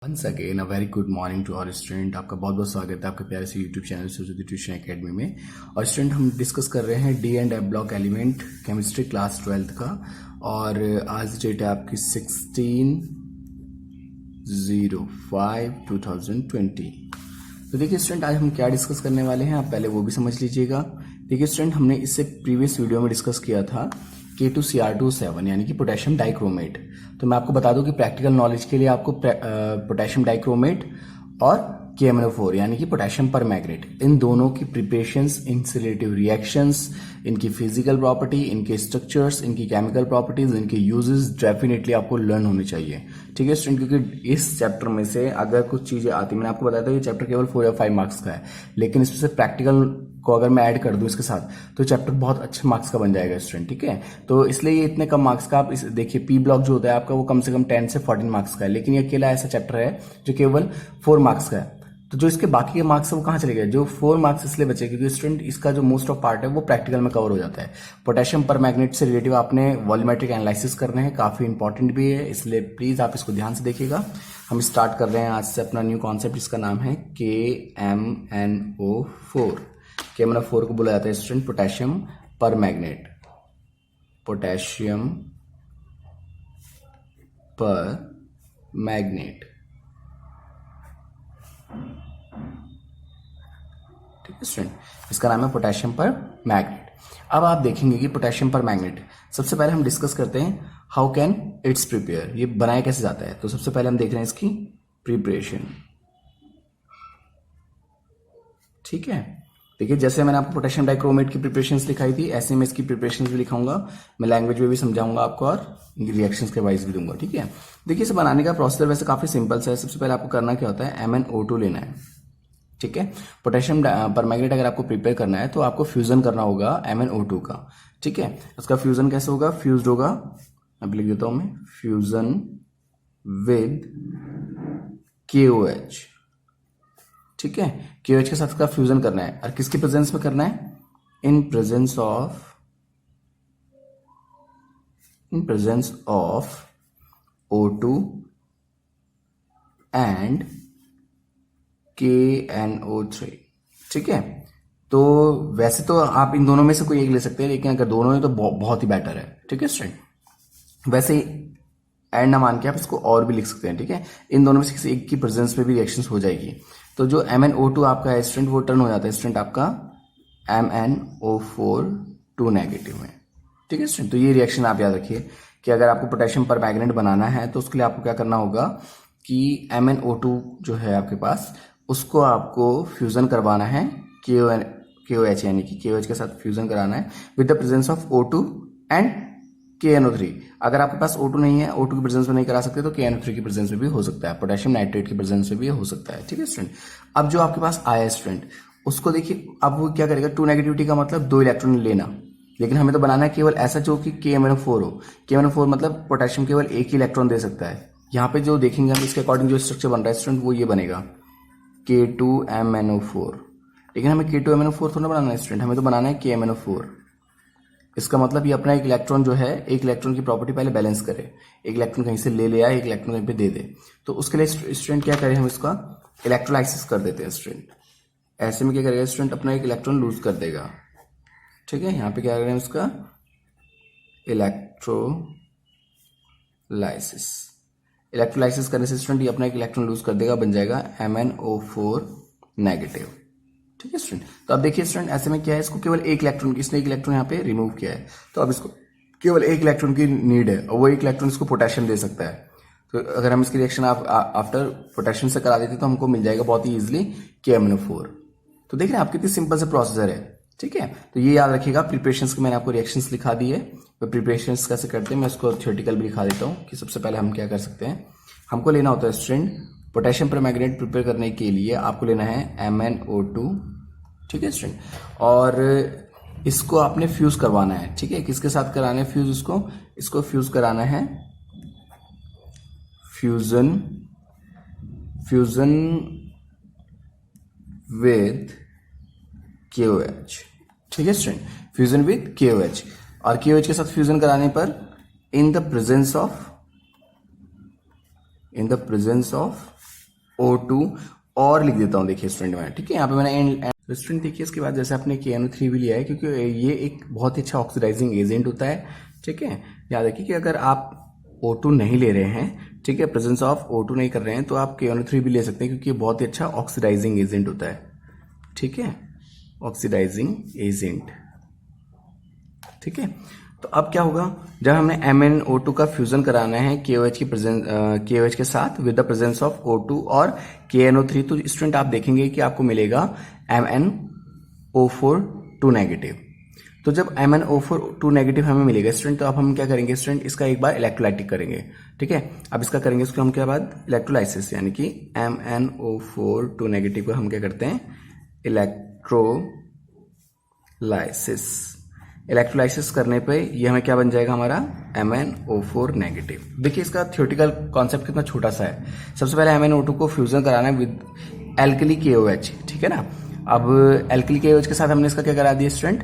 Once again a very good morning to all student. आपका बहुत बहुत स्वागत है आपके प्यारे से YouTube channel Saraswati tuition academy में। और स्टूडेंट हम डिस्कस कर रहे हैं D and F block element chemistry class 12th का। और आज डेट है आपकी 16/05/2020। तो देखिए स्टूडेंट, आज हम क्या डिस्कस करने वाले हैं आप पहले वो भी समझ लीजिएगा। देखिए स्टूडेंट, हमने इससे प्रीवियस वीडियो में डिस्कस किया था K2Cr27 यानी कि पोटेशियम डाइक्रोमेट। तो मैं आपको बता दूं कि प्रैक्टिकल नॉलेज के लिए आपको पोटेशियम डाइक्रोमेट और KMnO4 यानी कि पोटेशियम परमैंगनेट, इन दोनों की प्रिपरेशंस, इनसे रिलेटिव रिएक्शंस, इनकी फिजिकल प्रॉपर्टी, इनके स्ट्रक्चर्स, इनकी केमिकल प्रॉपर्टीज, इनके यूजेस डेफिनेटली आपको लर्न होने चाहिए। ठीक है स्टूडेंट, क्योंकि इस चैप्टर में से अगर कुछ चीजें आती, मैंने आपको बताया था ये चैप्टर केवल 4 या 5 मार्क्स का है, लेकिन इसमें से प्रैक्टिकल को अगर मैं ऐड कर दूं इसके साथ तो चैप्टर बहुत अच्छे मार्क्स का बन जाएगा स्टूडेंट। ठीक है, तो इसलिए ये इतने कम मार्क्स का आप इस देखिए, पी ब्लॉक जो होता है आपका वो कम से कम 10 से 14 मार्क्स का है, लेकिन ये अकेला ऐसा चैप्टर है जो केवल 4 मार्क्स का है। तो जो इसके बाकी के मार्क्स है वो कहाँ चले गए? जो 4 मार्क्स इसलिए बचे क्योंकि स्टूडेंट इसका जो मोस्ट ऑफ पार्ट है वो प्रैक्टिकल में कवर हो जाता है। पोटेशियम परमैंगनेट से रिलेटिव आपने वॉल्यूमेट्रिक एनालिसिस करने हैं, काफी इंपॉर्टेंट भी है, इसलिए प्लीज आप इसको ध्यान से देखिएगा। हम स्टार्ट कर रहे हैं आज से अपना न्यू कॉन्सेप्ट, इसका नाम है KMnO4। KMnO4 को बोला जाता है student potassium permanganate. Potassium permanganate, ठीक है स्टूडेंट, इसका नाम है पोटेशियम परमैंगनेट। अब आप देखेंगे कि पोटेशियम परमैंगनेट, सबसे पहले हम डिस्कस करते हैं हाउ कैन इट्स प्रिपेयर, ये बनाया कैसे जाता है। तो सबसे पहले हम देख रहे हैं इसकी प्रिपरेशन। ठीक है, देखिए जैसे मैंने आपको पोटेशियम डाइक्रोमेट की प्रिपरेशंस लिखाई थी, ऐसे मैं इसकी प्रिपरेशंस भी लिखाऊंगा, मैं लैंग्वेज में भी समझाऊंगा आपको और रिएक्शंस के वाइज भी दूंगा। ठीक है, देखिए इसे बनाने का प्रोसीजर वैसे काफी सिंपल सा है। सबसे पहले आपको करना क्या होता है, MnO2 लेना है। ठीक है, पोटेशियम परमैंगनेट अगर आपको प्रिपेयर करना है तो आपको फ्यूजन करना होगा MnO2 का। ठीक है, उसका फ्यूजन कैसे होगा, फ्यूज्ड होगा, अब लिख देता हूं मैं, फ्यूजन विद KOH। ठीक है, KOH के साथ इसका फ्यूजन करना है और किसके प्रेजेंस में करना है, in presence of O2 and KNO3। ठीक है, तो वैसे तो आप इन दोनों में से कोई एक ले सकते हैं, लेकिन अगर दोनों है तो बहुत ही बेटर है। ठीक है स्टूडेंट, वैसे एंड ना मान के आप इसको और भी लिख सकते हैं। ठीक है, इन दोनों में से किसी एक की प्रेजेंस में भी रिएक्शंस हो जाएगी। तो जो MnO2 आपका है स्टूडेंट, वो टर्न हो जाता है स्टूडेंट आपका MnO4 नेगेटिव में। ठीक है स्टूडेंट, तो ये रिएक्शन आप याद रखिए कि अगर आपको पोटेशियम परमैंगनेट बनाना है तो उसके लिए आपको क्या करना होगा कि MnO2 जो है आपके पास, उसको आपको फ्यूजन करवाना है KOH यानी कि KOH के साथ फ्यूजन कराना है with the presence of O2 and KNO3। अगर आपके पास O2 नहीं है, O2 की प्रेजेंस में नहीं करा सकते तो KNO3 की प्रेजेंस में भी हो सकता है, पोटेशियम नाइट्रेट की प्रेजेंस में भी हो सकता है। ठीक है स्टूडेंट, अब जो आपके पास आया स्टूडेंट, उसको देखिए अब वो क्या करेगा, 2 नेगेटिविटी का मतलब 2 इलेक्ट्रॉन लेना, लेकिन हमें तो बनाना है केवल ऐसा जो कि KMnO4 हो। KMnO4 मतलब पोटेशियम केवल एक ही इलेक्ट्रॉन दे सकता है। यहाँ पे जो देखेंगे हम इसके अकॉर्डिंग जो स्ट्रक्चर बन रहा है स्टूडेंट, वो ये बनेगा K2MnO4। लेकिन हमें K2MnO4 थोड़ा बनाना है स्टूडेंट, हमें तो बनाना है KMnO4। इसका मतलब ये अपना एक इलेक्ट्रॉन जो है, एक इलेक्ट्रॉन की प्रॉपर्टी पहले बैलेंस करे, एक इलेक्ट्रॉन कहीं से ले आए, एक इलेक्ट्रॉन कहीं पे दे दे। तो उसके लिए स्टूडेंट क्या करें, हम इसका इलेक्ट्रोलाइसिस कर देते हैं स्टूडेंट। ऐसे में क्या करेगा स्टूडेंट, अपना एक इलेक्ट्रॉन लूज कर देगा। ठीक है, यहाँ पे क्या करें उसका इलेक्ट्रोलाइसिस करने से स्टूडेंट ये अपना एक इलेक्ट्रॉन लूज कर देगा, बन जाएगा MnO4 नेगेटिव। ठीक है स्टूडेंट, तो अब देखिए स्टूडेंट ऐसे में क्या है, इसको केवल एक इलेक्ट्रॉन की, इसने एक इलेक्ट्रॉन यहाँ पे रिमूव किया है, तो अब इसको केवल एक इलेक्ट्रॉन की नीड है और वो एक इलेक्ट्रॉन इसको पोटेशियम दे सकता है। तो अगर हम इसकी रिएक्शन आफ्टर पोटेशियम से करा देते तो हमको मिल जाएगा बहुत ही इजिली KMnO4। तो देख रहे हैं आप कितनी सिंपल से प्रोसीजर है। ठीक है, तो ये याद रखिएगा, प्रिपरेशंस की मैंने आपको रिएक्शंस लिखा दी है। तो प्रिपरेशंस कैसे करते हैं मैं उसको थ्योरेटिकल भी लिखा देता हूँ कि सबसे पहले हम क्या कर सकते हैं। हमको लेना होता है स्टूडेंट, पोटेशियम परमैंगनेट प्रिपेयर करने के लिए आपको लेना है MnO2। ठीक है स्टूडेंट, और इसको आपने फ्यूज करवाना है। ठीक है, किसके साथ कराना है फ्यूज, इसको फ्यूज कराना है फ्यूजन विद KOH। ठीक है स्टूडेंट, फ्यूजन विद KOH, और KOH के साथ फ्यूजन कराने पर in the presence of O2 और लिख देता हूँ, देखिए स्टूडेंट मैंने, ठीक है, यहाँ पे मैंने स्टूडेंट देखिए इसके बाद जैसे आपने KNO3 भी लिया है, क्योंकि ये एक बहुत ही अच्छा ऑक्सीडाइजिंग एजेंट होता है, ठीक है। याद रखिए कि अगर आप O2 नहीं ले रहे हैं, ठीक है, प्रेजेंस ऑफ O2 नहीं कर रहे हैं, तो आप KNO3 भी ले सकते हैं, क्योंकि ये बहुत ही अच्छा ऑक्सीडाइजिंग एजेंट होता है, ठीक है, ऑक्सीडाइजिंग एजेंट, ठीक है। तो अब क्या होगा, जब हमने MnO2 का फ्यूजन कराना है KOH के साथ with the presence of O2 और KNO3, तो स्टूडेंट आप देखेंगे कि आपको मिलेगा MnO4 2 नेगेटिव। तो जब MnO4 2 नेगेटिव हमें मिलेगा स्टूडेंट, तो अब हम क्या करेंगे स्टूडेंट, इसका एक बार इलेक्ट्रोलाइटिक करेंगे, ठीक है। अब इसका करेंगे उसको हम क्या बाद इलेक्ट्रोलाइसिस, यानी कि MnO4 2 नेगेटिव को हम क्या करते हैं, इलेक्ट्रोलाइसिस करने पे ये हमें क्या बन जाएगा, हमारा MnO4 नेगेटिव। देखिए इसका थ्योरेटिकल कॉन्सेप्ट कितना छोटा सा है। सबसे पहले MnO2 को फ्यूजन कराना है विद एल्कली KOH, ठीक है ना। अब एल्कली KOH के साथ हमने इसका क्या करा दिया स्टूडेंट,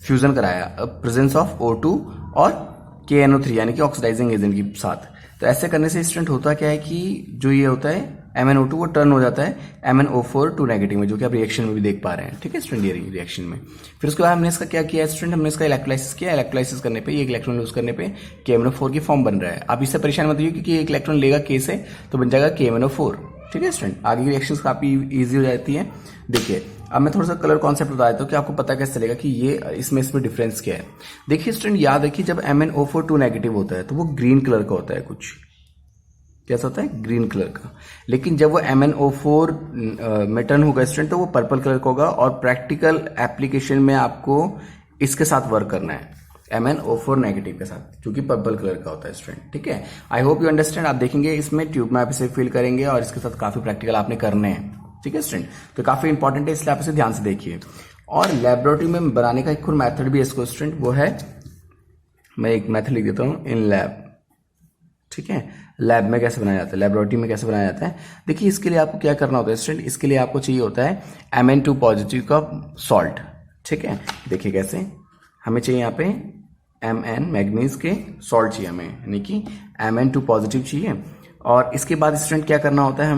फ्यूजन कराया प्रेजेंस ऑफ O2 और KNO3 यानी कि ऑक्सीडाइजिंग एजेंट के साथ। तो ऐसे करने से स्टूडेंट होता क्या है कि जो ये होता है MnO2 वो टर्न हो जाता है MnO4 2 नेगेटिव में, जो कि आप रिएक्शन में भी देख पा रहे हैं, ठीक है स्टूडेंट, ये रिएक्शन में। फिर उसके बाद हमने इसका क्या किया स्टूडेंट, हमने इसका इलेक्ट्रोलाइसिस किया। इलेक्ट्रोलाइसिस करने पे एक इलेक्ट्रॉन लूज करने पे KMnO4 की फॉर्म बन रहा है। आप इससे परेशान मत होइए, क्योंकि एक इलेक्ट्रॉन लेगा K से तो बन जाएगा KMnO4, ठीक है स्टूडेंट। आगे की रिएक्शन काफी ईजी हो जाती है। देखिए अब मैं थोड़ा सा कलर कॉन्सेप्ट बता देता हूँ कि आपको पता कैसे चलेगा कि ये इसमें डिफरेंस क्या है। देखिए स्टूडेंट याद रखिए, जब MnO4 2 नेगेटिव होता है तो वो ग्रीन कलर का होता है, कुछ कैसा होता है, ग्रीन कलर का। लेकिन जब वो MnO4 में टर्न होगा स्टूडेंट, तो वो पर्पल कलर का होगा। और प्रैक्टिकल एप्लीकेशन में आपको इसके साथ वर्क करना है, MnO4 नेगेटिव के साथ, जो कि पर्पल कलर का होता है स्टूडेंट, ठीक है। I hope you understand. आप देखेंगे इसमें ट्यूब में आप इसे फिल करेंगे और इसके साथ काफी प्रैक्टिकल आपने करने हैं, ठीक है स्टूडेंट। तो काफी इंपॉर्टेंट है, इसलिए आप इसे ध्यान से देखिए। और लेबोरेटरी में बनाने का एक और मेथड भी है इसको स्टूडेंट, वो है, मैं एक मेथड लिख देता हूँ, इन लैब, ठीक है। लैब में कैसे बनाया जाता है, लेबोरेटरी में कैसे बनाया जाता है। देखिए इसके लिए आपको क्या करना होता है स्टूडेंट, इसके लिए आपको चाहिए होता है Mn2 पॉजिटिव का सॉल्ट, ठीक है। देखिए कैसे, हमें चाहिए यहाँ पे Mn मैग्नीज के सॉल्ट चाहिए हमें, यानी कि Mn2 पॉजिटिव चाहिए। और इसके बाद स्टूडेंट क्या करना होता है,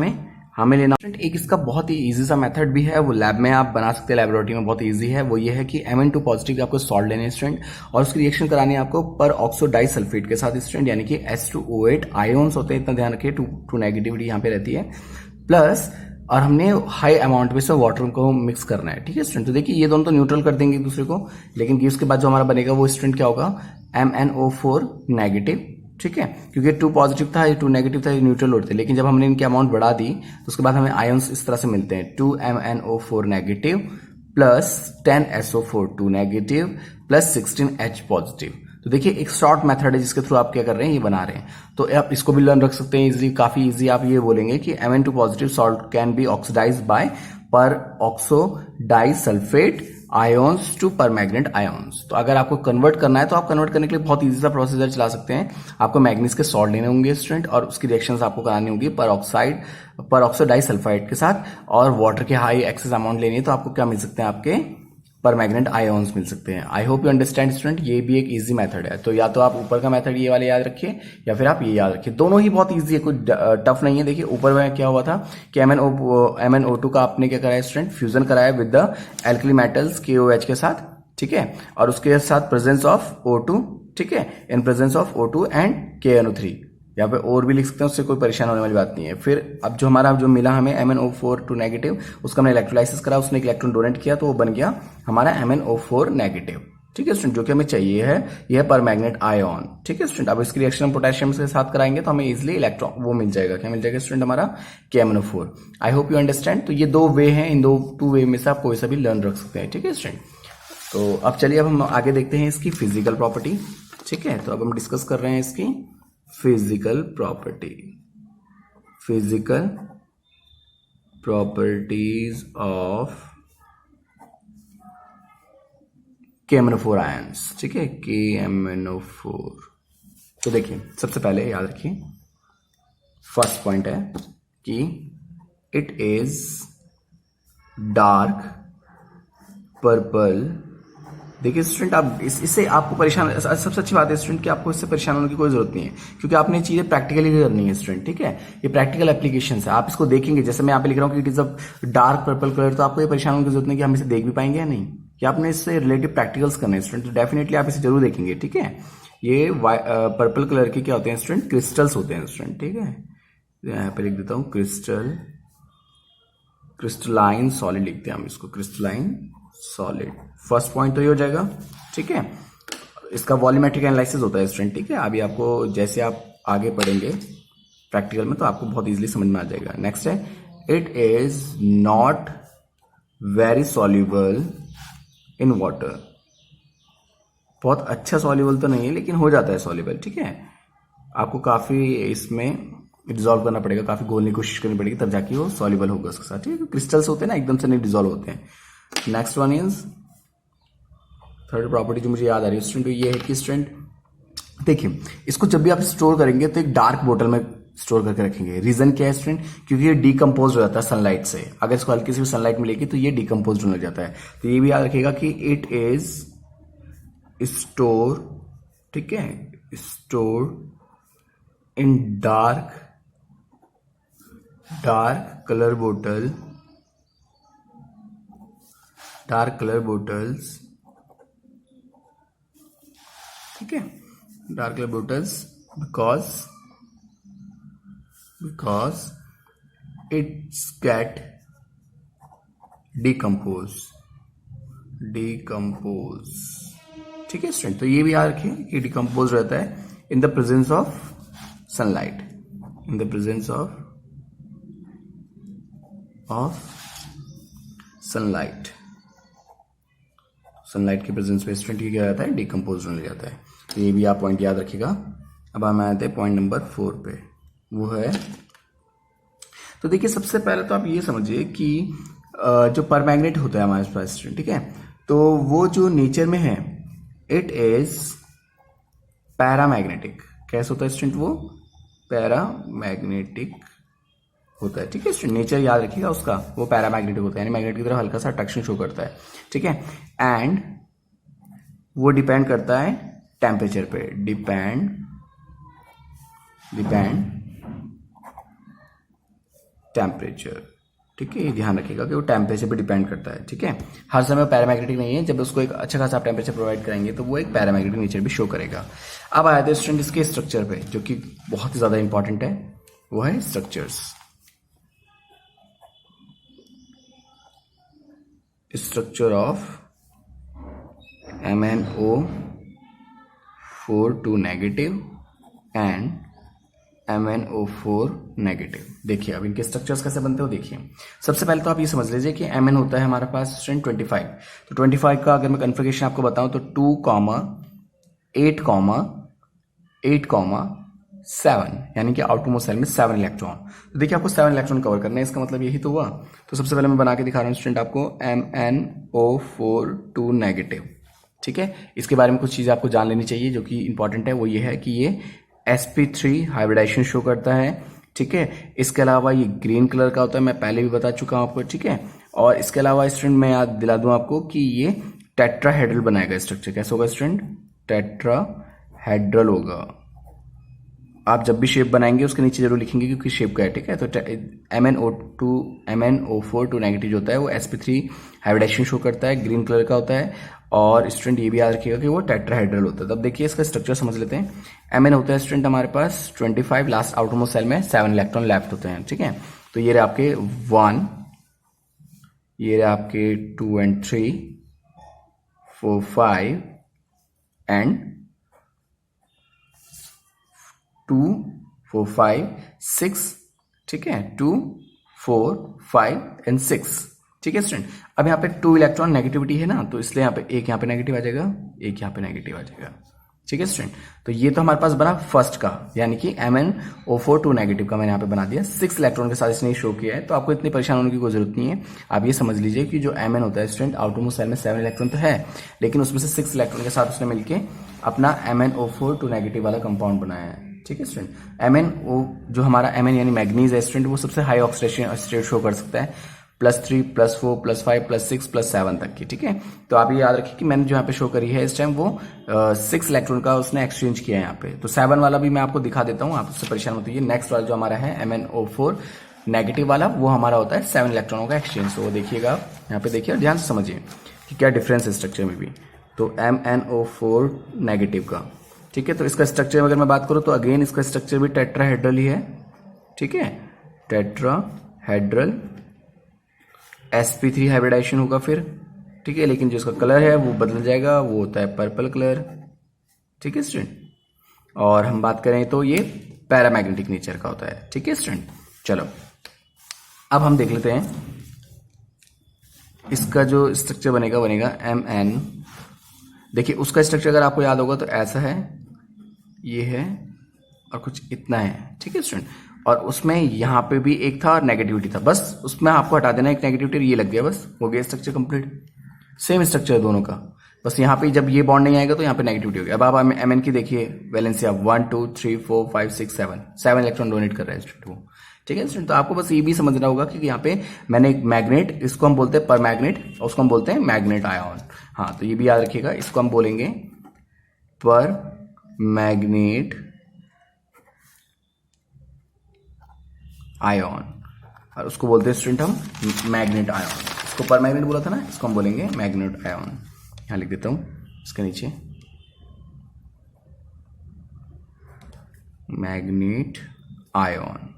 हमें लेना एक इसका बहुत ही इजी सा मेथड भी है, वो लैब में आप बना सकते हैं, लेबोरेटरी में बहुत इजी है। वो ये है कि Mn2 पॉजिटिव आपको सॉल्ट लेने स्टूडेंट, और उसकी रिएक्शन करानी है आपको पर ऑक्सो डाइसल्फेट के साथ स्टूडेंट, यानी कि H2O8 आयोन्स होते हैं, इतना ध्यान रखिए, 2 नेगेटिविटी यहाँ पे रहती है, प्लस और हमने हाई अमाउंट में से वाटर को मिक्स करना है, ठीक है स्टूडेंट। तो देखिए ये दोनों तो न्यूट्रल कर देंगे एक दूसरे को, लेकिन उसके बाद जो हमारा बनेगा वो स्टूडेंट क्या होगा, MnO4 नेगेटिव, ठीक है, क्योंकि 2 पॉजिटिव था, ये 2 नेगेटिव था, ये न्यूट्रल होते थे। लेकिन जब हमने इनकी अमाउंट बढ़ा दी तो उसके बाद हमें आयंस इस तरह से मिलते हैं, 2 MnO4 negative plus 10 SO4 2 negative plus 16 H positive. तो देखिए एक शॉर्ट मेथड है जिसके थ्रू आप क्या कर रहे हैं, ये बना रहे हैं। तो आप इसको भी लर्न रख सकते हैं इजीली, काफी इजी। आप ये बोलेंगे कि Mn2 positive salt can be oxidize by peroxodisulphate ions to permanganate ions. तो अगर आपको कन्वर्ट करना है तो आप कन्वर्ट करने के लिए बहुत इजी सा प्रोसीजर चला सकते हैं। आपको मैग्नीज के सॉल्ट लेने होंगे स्टूडेंट, और उसकी रिएक्शंस आपको करानी होगी पर ऑक्सो डाइसल्फाइड के साथ, और वाटर के हाई एक्सेस अमाउंट लेनी है तो आपको क्या मिल सकते हैं, आपके परमैग्नेट आयोन्स मिल सकते हैं। I hope you understand student, ये भी एक इजी मेथड है। तो या तो आप ऊपर का मेथड ये वाले याद रखिए, या फिर आप ये याद रखिए, दोनों ही बहुत इजी है, कोई टफ नहीं है। देखिए ऊपर में क्या हुआ था कि MnO2 का आपने क्या कराया स्टूडेंट, फ्यूजन कराया with the alkali metals KOH के साथ, ठीक है, और उसके साथ प्रेजेंस ऑफ O2, ठीक है, in presence of O2 and KNO3, यहाँ पे और भी लिख सकते हैं, उससे कोई परेशान होने वाली बात नहीं है। फिर अब जो हमारा जो मिला हमें MnO4 2 नेगेटिव, उसका हमने इलेक्ट्रोलाइसिस करा, उसने एक इलेक्ट्रॉन डोनेट किया, तो वो बन गया हमारा MnO4 नेगेटिव, ठीक है स्टूडेंट, जो कि हमें चाहिए है, यह परमैग्नेट आयन, ठीक है स्टूडेंट। अब इसकी रिएक्शन हम पोटेशियम के साथ कराएंगे तो हमें इजिली इलेक्ट्रॉन वो मिल जाएगा, क्या मिल जाएगा स्टूडेंट, हमारा KMnO4। I hope you understand. तो ये 2 वे हैं, इन 2 वे में से आप कोई सा भी लर्न रख सकते हैं, ठीक है स्टूडेंट। तो अब चलिए अब हम आगे देखते हैं इसकी फिजिकल प्रॉपर्टी, ठीक है। तो अब हम डिस्कस कर रहे हैं इसकी physical properties of KMnO4 ions, ठीक है, KMnO4। तो देखिए सबसे पहले याद रखिए, फर्स्ट पॉइंट है कि इट इज डार्क पर्पल देखिए स्टूडेंट, आप इससे आपको परेशान, सबसे अच्छी बात है स्टूडेंट कि आपको इससे परेशान होने की कोई जरूरत नहीं है, क्योंकि आपने चीजें प्रैक्टिकली करनी है स्टूडेंट, ठीक है। ये प्रैक्टिकल एप्लीकेशन है, आप इसको देखेंगे। जैसे मैं यहाँ पे लिख रहा हूँ कि it is a dark purple colour, तो आपको ये परेशान होने की जरूरत नहीं कि हम इसे देख भी पाएंगे या नहीं, कि आपने इससे रिलेटिव प्रैक्टिकल्स करने हैं स्टूडेंट, तो डेफिनेटली आप इसे जरूर देखेंगे, ठीक है। ये पर्पल कलर के क्या होते हैं स्टूडेंट, क्रिस्टल्स होते हैं स्टूडेंट, ठीक है। यहाँ पे लिख देता हूँ क्रिस्टलाइन सॉलिड लिखते हैं हम इसको, क्रिस्टलाइन सॉलिड। फर्स्ट पॉइंट तो ये हो जाएगा, ठीक है। इसका वॉल्यूमेट्रिक एनालिसिस होता है स्टूडेंट, ठीक है। अभी आपको जैसे आप आगे पढ़ेंगे प्रैक्टिकल में तो आपको बहुत इजीली समझ में आ जाएगा। नेक्स्ट है, it is not very soluble in water. बहुत अच्छा सॉल्युबल तो नहीं है, लेकिन हो जाता है सॉल्युबल, ठीक है। आपको काफी इसमें डिजोल्व करना पड़ेगा, काफी घोलने की कोशिश करनी पड़ेगी, तब जाके वो सॉल्युबल होगा उसके साथ, ठीक है। क्रिस्टल्स होते हैं ना, एकदम से नहीं डिजोल्व होते हैं। Next one is third property जो मुझे याद आ रही है स्टूडेंट, ये है कि स्टूडेंट देखिए, इसको जब भी आप स्टोर करेंगे तो एक डार्क बोतल में स्टोर करके रखेंगे। रीजन क्या है स्टूडेंट, क्योंकि ये डिकम्पोज हो जाता है सनलाइट से। अगर इसको हल्की सी भी सनलाइट मिलेगी तो ये डिकम्पोज होने लग जाता है। तो ये भी याद रखिएगा कि इट इज स्टोर, ठीक है, स्टोर इन डार्क कलर बोतल, डार्क कलर बोटल्स, ठीक है, dark colour bottles, because it's get decompose, ठीक है स्टूडेंट। तो ये भी याद रखें कि डिकम्पोज रहता है in the presence of sunlight, in the presence of sunlight के प्रेजेंस में स्टूडेंट क्या जाता है, डिकम्पोज होने जाता है। तो ये भी आप पॉइंट याद रखिएगा। अब हम आते हैं पॉइंट नंबर 4 पे, वो है, तो देखिए सबसे पहले तो आप ये समझिए कि जो परमैग्नेट होता है हमारे पास स्टूडेंट, ठीक है, तो वो जो नेचर में है इट इज पैरामैग्नेटिक। कैसे होता है स्टूडेंट, वो पैरामैग्नेटिक होता है, ठीक है स्टूडेंट। नेचर याद रखिएगा उसका, वो पैरामैग्नेटिक होता है, यानी मैग्नेट की तरह हल्का सा अट्रैक्शन शो करता है, ठीक है। एंड वो डिपेंड करता है टेम्परेचर पे, डिपेंड टेम्परेचर, ठीक है। ये ध्यान रखिएगा कि वो टेम्परेचर पे डिपेंड करता है, ठीक है। हर समय पैरामैग्नेटिक नहीं है, जब उसको एक अच्छा खासा आप टेम्परेचर प्रोवाइड करेंगे तो वो एक पैरामैग्नेटिक नेचर भी शो करेगा। अब आया था स्टूडेंट इसके स्ट्रक्चर पे, जो कि बहुत ही ज्यादा इंपॉर्टेंट है, वो है structure of MnO4 2 negative and MnO4 negative. देखिए अब इनके स्ट्रक्चर्स कैसे बनते हो, देखिए सबसे पहले तो आप ये समझ लीजिए कि Mn होता है हमारे पास स्टूडेंट 25। तो 25 का अगर मैं कन्फिगरेशन आपको बताऊं तो 2,8,7, यानी कि आउटरमोस्ट सेल में 7 इलेक्ट्रॉन। तो देखिए आपको 7 इलेक्ट्रॉन कवर करना है, इसका मतलब यही तो हुआ। तो सबसे पहले मैं बना के दिखा रहा हूँ स्टूडेंट आपको MnO4 2 नेगेटिव, ठीक है। इसके बारे में कुछ चीजें आपको जान लेनी चाहिए जो कि इंपॉर्टेंट है, वो ये है कि ये sp3 हाइब्रिडाइजेशन शो करता है, ठीक है। इसके अलावा ये ग्रीन कलर का होता है, मैं पहले भी बता चुका हूं आपको, ठीक है। और इसके अलावा स्टूडेंट मैं याद दिला दूं आपको कि ये टेट्राहेड्रल बनाएगा स्ट्रक्चर। कैसे होगा स्टूडेंट, टेट्राहेड्रल होगा। आप जब भी शेप बनाएंगे उसके नीचे जरूर लिखेंगे क्योंकि शेप का है, ठीक है। तो MnO4 2 नेगेटिव जो होता है वो sp3 हाइब्रिडाइजेशन शो करता है, ग्रीन कलर का होता है। और स्टूडेंट ये भी याद रखिएगा कि वो टेट्राहेड्रल होता है। तब देखिए इसका स्ट्रक्चर समझ लेते हैं। Mn होता है स्टूडेंट हमारे पास 25, लास्ट आउटरमोस्ट सेल में 7 इलेक्ट्रॉन लेफ्ट होते हैं, ठीक है। तो ये रहे आपके 1, ये रहे आपके 2 and 3, 4 5 एंड 2 4 5 6, ठीक है, 2 4 5 एंड 6, ठीक है स्टूडेंट। अब यहाँ पे 2 इलेक्ट्रॉन नेगेटिविटी है ना, तो इसलिए यहाँ पे एक यहाँ पे नेगेटिव आ जाएगा, एक यहाँ पे नेगेटिव आ जाएगा, ठीक है स्टूडेंट। तो ये तो हमारे पास बना फर्स्ट का, यानी कि MnO4 2 नेगेटिव का मैंने यहाँ पे बना दिया। 6 इलेक्ट्रॉन के साथ इसने शो किया है, तो आपको इतनी परेशान होने की कोई जरूरत नहीं है। आप ये समझ लीजिए कि जो Mn होता है स्टूडेंट, आउटरमोस्ट सेल में 7 इलेक्ट्रॉन तो है, लेकिन उसमें से 6 इलेक्ट्रॉन के साथ उसने मिलकर अपना MnO4 2 नेगेटिव वाला कंपाउंड बनाया है, ठीक है स्टूडेंट। MnO जो हमारा Mn यानी मैग्नीज है स्टूडेंट, वो सबसे हाई ऑक्सीडेशन स्टेट शो कर सकता है, +3 +4 +5 +6 +7 तक की, ठीक है। तो आप ये याद रखिए कि मैंने जो यहाँ पे शो करी है इस टाइम वो 6 इलेक्ट्रॉन का उसने एक्सचेंज किया है यहाँ पे। तो 7 वाला भी मैं आपको दिखा देता हूँ, आप उससे परेशान मत होइए। नेक्स्ट वाला जो हमारा है MnO4 नेगेटिव वाला, वो हमारा होता है 7 इलेक्ट्रॉनों का एक्सचेंज। तो वो देखिएगा यहाँ पे, देखिए ध्यान से समझिए कि क्या डिफरेंस है स्ट्रक्चर में भी। तो MnO4 नेगेटिव का, ठीक है। तो इसका स्ट्रक्चर अगर मैं बात करूँ तो अगेन इसका स्ट्रक्चर भी टेट्राहेड्रल ही है, ठीक है, टेट्राहेड्रल। sp3 हाइब्रिडाइजेशन होगा फिर, ठीक है, लेकिन जो इसका कलर है वो बदल जाएगा, वो होता है पर्पल कलर, ठीक है स्टूडेंट। और हम बात करें तो ये पैरामैग्नेटिक नेचर का होता है, ठीक है स्टूडेंट। चलो अब हम देख लेते हैं इसका जो स्ट्रक्चर बनेगा Mn। देखिए उसका स्ट्रक्चर अगर आपको याद होगा तो ऐसा है, ये है और कुछ इतना है, ठीक है स्टूडेंट। और उसमें यहाँ पे भी एक था और नेगेटिविटी था, बस उसमें आपको हटा देना एक नेगेटिविटी, ये लग गया, बस हो गया स्ट्रक्चर कंप्लीट। सेम स्ट्रक्चर दोनों का, बस यहाँ पे जब ये बॉन्ड नहीं आएगा तो यहाँ पे नेगेटिविटी होगी। अब आप Mn की देखिए वैलेंसी, 1 2 3 4 5 6 7 इलेक्ट्रॉन डोनेट कर रहा है स्टूडेंट वो, ठीक है स्टूडेंट। तो आपको बस ये भी समझना होगा कि यहाँ पे मैंने एक मैग्नेट, इसको हम बोलते हैं पर मैग्नेट और उसको हम बोलते हैं मैग्नेट आयन। हाँ, तो ये भी याद रखिएगा, इसको हम बोलेंगे पर मैग्नेट आयन और उसको बोलते हैं स्टूडेंट हम मैग्नेट आयन। इसको पर मैग्नेट बोला था ना, इसको हम बोलेंगे मैग्नेट आयन। यहां लिख देता हूं इसके नीचे मैग्नेट आयन,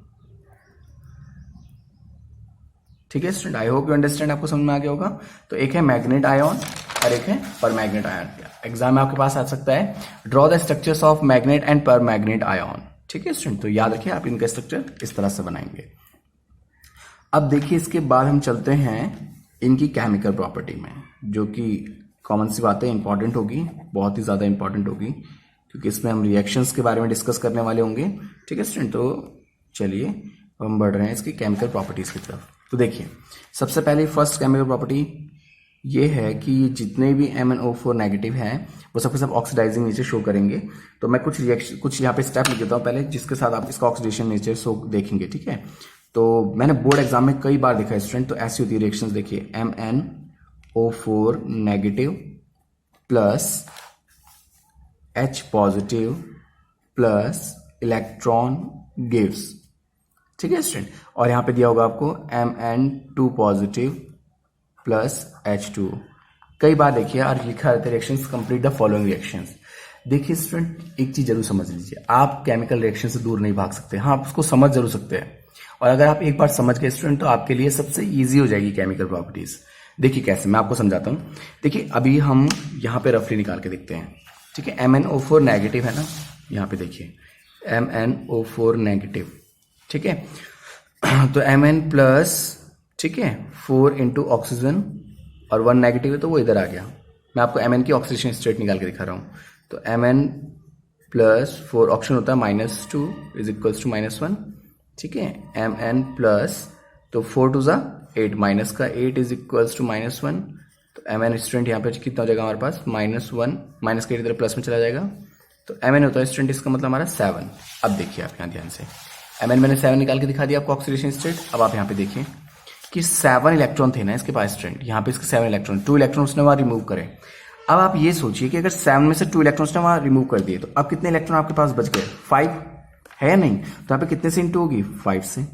ठीक है student. I hope you understand, आपको समझ में आ गया होगा। तो एक है मैग्नेट आयन और एक है पर मैग्नेट आयन। एग्जाम में आपके पास आ सकता है, draw the structures of magnet and पर मैग्नेट आयन, ठीक है स्टूडेंट। तो याद रखिए आप इनका स्ट्रक्चर इस तरह से बनाएंगे। अब देखिए इसके बाद हम चलते हैं इनकी केमिकल प्रॉपर्टी में, जो कि कॉमन सी बातें इंपॉर्टेंट होगी, बहुत ही ज्यादा इंपॉर्टेंट होगी, क्योंकि इसमें हम रिएक्शंस के बारे में डिस्कस करने वाले होंगे, ठीक है स्टूडेंट। तो चलिए हम बढ़ रहे हैं इसकी केमिकल प्रॉपर्टीज की तरफ। तो देखिए सबसे पहले फर्स्ट केमिकल प्रॉपर्टी ये है कि जितने भी MnO4 नेगेटिव हैं वो सबके सब ऑक्सीडाइजिंग नेचर शो करेंगे। तो मैं कुछ यहाँ पे स्टेप लिख देता हूँ पहले, जिसके साथ आप इसका ऑक्सीडेशन नेचर शो देखेंगे, ठीक है। तो मैंने बोर्ड एग्जाम में कई बार देखा है स्टूडेंट, तो ऐसी होती है रिएक्शंस। देखिए MnO4 negative plus H positive plus electron gives, ठीक है स्टूडेंट। और यहां पे दिया होगा आपको Mn2 पॉजिटिव प्लस H2। कई बार देखिए और लिखा रहता है reactions complete the following reactions. देखिए स्टूडेंट एक चीज जरूर समझ लीजिए, आप केमिकल रिएक्शन से दूर नहीं भाग सकते। हाँ, आप उसको समझ जरूर सकते हैं, और अगर आप एक बार समझ गए स्टूडेंट तो आपके लिए सबसे ईजी हो जाएगी केमिकल प्रॉपर्टीज। देखिए कैसे, मैं आपको समझाता हूं। देखिए अभी हम यहाँ पे रफली निकाल के देखते हैं, ठीक है। MnO4 नेगेटिव है ना, यहाँ पे देखिए MnO4 नेगेटिव, ठीक है। तो Mn प्लस, ठीक है, 4 इंटू ऑक्सीजन और 1 नेगेटिव है तो वो इधर आ गया। मैं आपको Mn की ऑक्सीडेशन स्टेट निकाल के दिखा रहा हूँ। तो Mn प्लस 4 ऑक्सीजन होता है -2 इज इक्वल्स टू -1, ठीक है। Mn प्लस, तो 4 टू ज़ा 8, माइनस का 8 इज इक्वल्स टू -1। तो Mn स्टूडेंट यहाँ पे कितना हो जाएगा हमारे पास -1, माइनस के इधर प्लस में चला जाएगा। तो Mn होता है स्टूडेंट, इसका मतलब हमारा 7। अब देखिए आप यहाँ ध्यान से, Mn मैंने 7 निकाल के दिखा दिया आपको ऑक्सीडेशन स्टेट। अब आप यहाँ पे देखिए कि 7 इलेक्ट्रॉन थे ना इसके पास स्टूडेंट, यहाँ पे इसके 7 इलेक्ट्रॉन, 2 इलेक्ट्रॉन उसने वहां रिमूव करे। अब आप ये सोचिए कि अगर 7 में से 2 इलेक्ट्रॉन उसने वहां रिमूव कर दिए तो अब कितने इलेक्ट्रॉन आपके पास बच गए? 5 है या नहीं? तो यहाँ पे कितने से इंटू होगी? 5 से,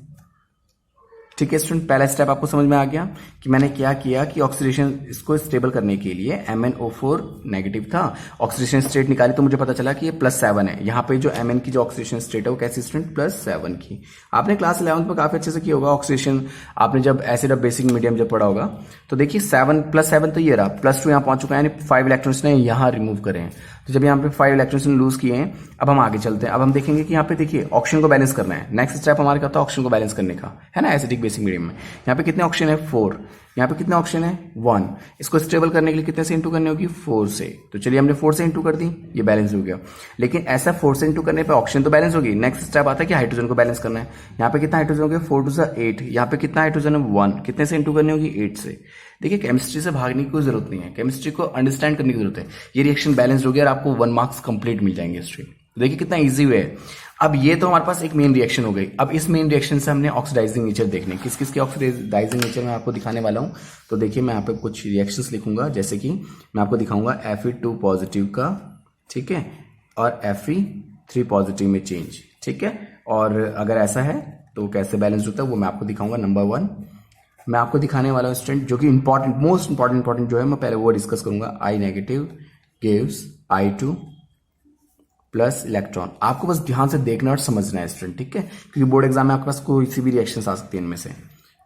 ठीक है स्टूडेंट। पहला स्टेप आपको समझ में आ गया कि मैंने क्या किया कि ऑक्सीडेशन इसको स्टेबल करने के लिए MnO4 नेगेटिव था, ऑक्सीडेशन स्टेट निकाली तो मुझे पता चला कि ये +7 है। यहाँ पे जो Mn की जो ऑक्सीडेशन स्टेट है वो कैसी स्टूडेंट? +7 की। आपने क्लास 11th में काफी अच्छे से किया होगा ऑक्सीडेशन, आपने जब एसिड ऑफ बेसिक मीडियम जब पढ़ा होगा। तो देखिए 7 +7 तो ये रहा, +2 यहाँ पहुंच चुका है, यानी 5 इलेक्ट्रॉन्स ने यहाँ रिमूव करे हैं। तो जब यहाँ पे 5 इलेक्ट्रॉन्स ने लूज किए हैं, अब हम आगे चलते हैं। अब हम देखेंगे कि यहाँ पे देखिए ऑक्सीजन को बैलेंस करना है। नेक्स्ट स्टेप हमारे क्या था? ऑक्सीजन को बैलेंस करने का, है ना, एसिडिक बेसिक मीडियम में। यहाँ पे कितने ऑक्सीजन है? 4। यहाँ पे कितने ऑक्सीजन है? 1। इसको स्टेबल करने के लिए कितने से इंटू करनी होगी? 4 से। तो चलिए हमने 4 से इंटू कर दी, ये बैलेंस हो गया। लेकिन ऐसा 4 से इंटू करने पे ऑक्सीजन तो बैलेंस होगी, नेक्स्ट स्टेप आता है कि हाइड्रोजन को बैलेंस करना है। यहाँ पे कितना हाइड्रोजन हो गया? 4 टू 8। यहाँ पे कितना हाइड्रोजन है? 1। कितने से इंटू करनी होगी? 8 से। देखिए केमिस्ट्री से भागने की कोई जरूरत नहीं है, केमिस्ट्री को अंडरस्टैंड करने की जरूरत है। ये रिएक्शन बैलेंस हो गया और आपको 1 मार्क्स कंप्लीट मिल जाएंगे स्ट्रीट। देखिए कितना इजी वे है। अब ये तो हमारे पास एक मेन रिएक्शन हो गई। अब इस मेन रिएक्शन से हमने ऑक्सीडाइजिंग नेचर देखने, किस किस के ऑक्सीडाइजिंग नेचर मैं आपको दिखाने वाला हूँ। तो देखिए मैं यहाँ पे कुछ रिएक्शंस लिखूंगा, जैसे कि मैं आपको दिखाऊंगा Fe2 पॉजिटिव का, ठीक है, और Fe3 पॉजिटिव में चेंज, ठीक है। और अगर ऐसा है तो कैसे बैलेंस होता है वो मैं आपको दिखाऊंगा। नंबर 1 मैं आपको दिखाने वाला हूँ स्टूडेंट, जो कि इंपॉर्टेंट, मोस्ट इंपॉर्टेंट जो है मैं पहले वो डिस्कस करूंगा। I negative gives I2 plus electron. आपको बस ध्यान से देखना और समझना है स्टूडेंट, ठीक है, क्योंकि बोर्ड एग्जाम में आपके पास कोई सी भी रिएक्शंस आ सकती है इनमें से।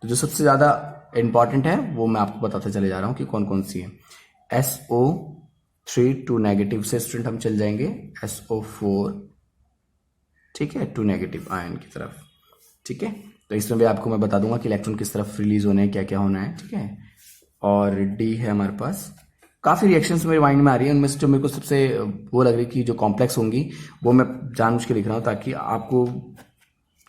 तो जो सबसे ज्यादा इंपॉर्टेंट है वो मैं आपको बताते चले जा रहा हूं कि कौन कौन सी है। SO3 2 नेगेटिव से स्टूडेंट हम चल जाएंगे SO4, ठीक है, 2 नेगेटिव आयन की तरफ, ठीक है। तो इसमें भी आपको मैं बता दूंगा कि इलेक्ट्रॉन किस तरफ रिलीज होने हैं, क्या क्या होना है, ठीक है। और D है हमारे पास। काफी रिएक्शंस मेरे माइंड में आ रही है, उनमें से जो मेरे को सबसे वो लग रही है कि जो कॉम्प्लेक्स होंगी वो मैं जानबूझ के लिख रहा हूँ ताकि आपको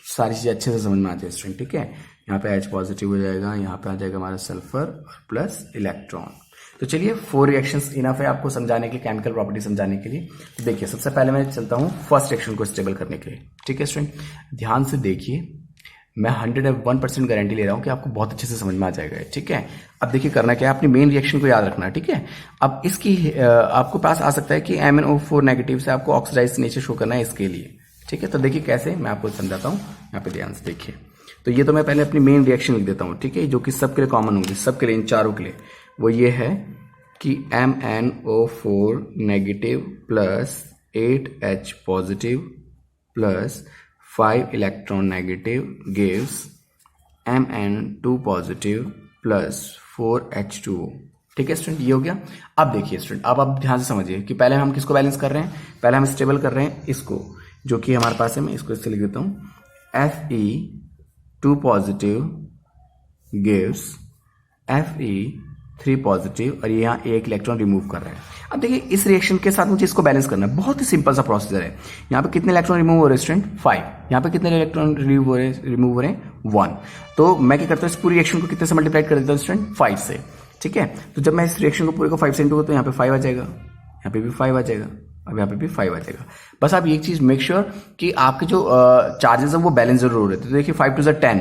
सारी चीजें अच्छे से समझ में आ जाए स्टूडेंट, ठीक है। यहाँ पे H पॉजिटिव हो जाएगा, यहाँ पे आ जाएगा हमारा सल्फर और प्लस इलेक्ट्रॉन। तो चलिए 4 रिएक्शंस इनफ है आपको समझाने के लिए, केमिकल प्रॉपर्टी समझाने के लिए। तो देखिए सबसे पहले मैं चलता हूँ फर्स्ट रिएक्शन को स्टेबल करने के लिए, ठीक है स्टूडेंट। ध्यान से देखिए, मैं 101% गारंटी ले रहा हूं कि आपको बहुत अच्छे से समझ में आ जाएगा, ठीक है। अब देखिए करना क्या है, अपनी मेन रिएक्शन को याद रखना है, ठीक है। अब इसकी आपको पास आ सकता है कि MnO4 नेगेटिव से आपको ऑक्सीडाइज नेचर शो करना है इसके लिए, ठीक है। तो देखिए कैसे, मैं आपको समझाता हूँ, यहाँ पे ध्यान से देखिए। तो ये तो मैं पहले अपनी मेन रिएक्शन लिख देता हूँ, ठीक है, जो कि सबके लिए कॉमन होगी, सबके लिए, इन चारों के लिए। वो ये है कि MnO4 negative plus 8H positive plus 5 electron negative gives Mn2 positive plus 4H2O, ठीक है स्टूडेंट, ये हो गया। अब देखिए स्टूडेंट, अब आप ध्यान से समझिए कि पहले हम किसको बैलेंस कर रहे हैं, पहले हम स्टेबल कर रहे हैं इसको, जो कि हमारे पास है, मैं इसको इससे लिख देता हूं, Fe2 positive gives Fe3 positive, और ये यहाँ एक इलेक्ट्रॉन रिमूव कर रहा है। अब देखिए इस रिएक्शन के साथ मुझे इसको बैलेंस करना है, बहुत ही सिंपल सा प्रोसीजर है। यहाँ पे कितने इलेक्ट्रॉन रिमूव हो रहे हैं स्टूडेंट, 5। यहाँ पे कितने इलेक्ट्रॉन रिमूव हो रहे हैं 1। तो मैं क्या करता हूँ, इस पूरी रिएक्शन को कितने से मल्टीप्लाई कर देता हूँ स्टूडेंट, 5 से, ठीक है। तो जब मैं इस रिएक्शन को पूरे को 5 से इंटू, तो यहाँ पे 5 आ जाएगा, यहाँ पे भी 5 आ जाएगा, अब यहाँ पे भी 5 आ जाएगा। बस आप एक चीज मेक श्योर कि आपके जो चार्जेस है वो बैलेंस जरूर हो रहे थे। तो देखिए 5 2 10,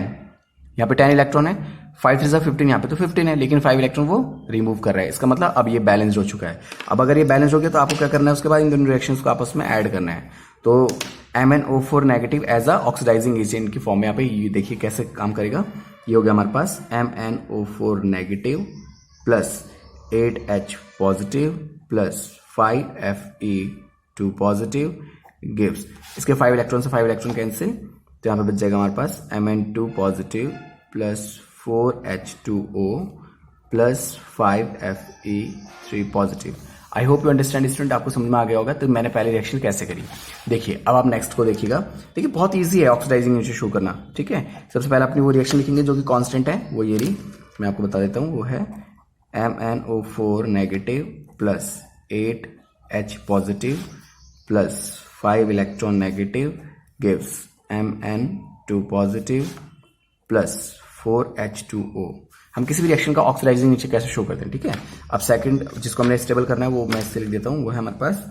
यहाँ पे 10 इलेक्ट्रॉन है, 5 3 15, यहाँ पे तो 15 है, लेकिन 5 इलेक्ट्रॉन वो रिमूव कर रहा है। इसका मतलब अब ये बैलेंस हो चुका है। अब अगर ये बैलेंस हो गया तो आपको क्या करना है, उसके बाद इन दोनों रिएक्शंस को आपस में ऐड करना है। तो MnO4 negative as a oxidizing agent की फॉर्म में, यहाँ पे ये देखिए कैसे काम करेगा। ये हो गया हमारे पास MnO4 negative plus 8H positive plus 5Fe2 positive gives, इसके 5 इलेक्ट्रॉन से 5 इलेक्ट्रॉन कैंसिल, तो यहाँ पे बच जाएगा हमारे पास Mn2 positive plus 4H2O plus 5Fe3 positive. I hope you understand student, आपको समझ में आ गया होगा। तो मैंने पहले रिएक्शन कैसे करी, देखिए अब आप नेक्स्ट को देखिएगा। देखिए बहुत इजी है ऑक्सीडाइजिंग नेचर शो करना, ठीक है। सबसे पहले अपनी वो रिएक्शन लिखेंगे जो कि कांस्टेंट है, वो ये रही, मैं आपको बता देता हूँ, वो है MnO4 negative plus 8H positive plus 5 electron negative gives Mn2 positive plus 4H2O। हम किसी भी रिएक्शन का ऑक्सीडाइजिंग नेचर कैसे शो करते हैं, ठीक है। अब सेकंड जिसको हमने स्टेबल करना है वो मैं इससे लिख देता हूं, वो है हमारे पास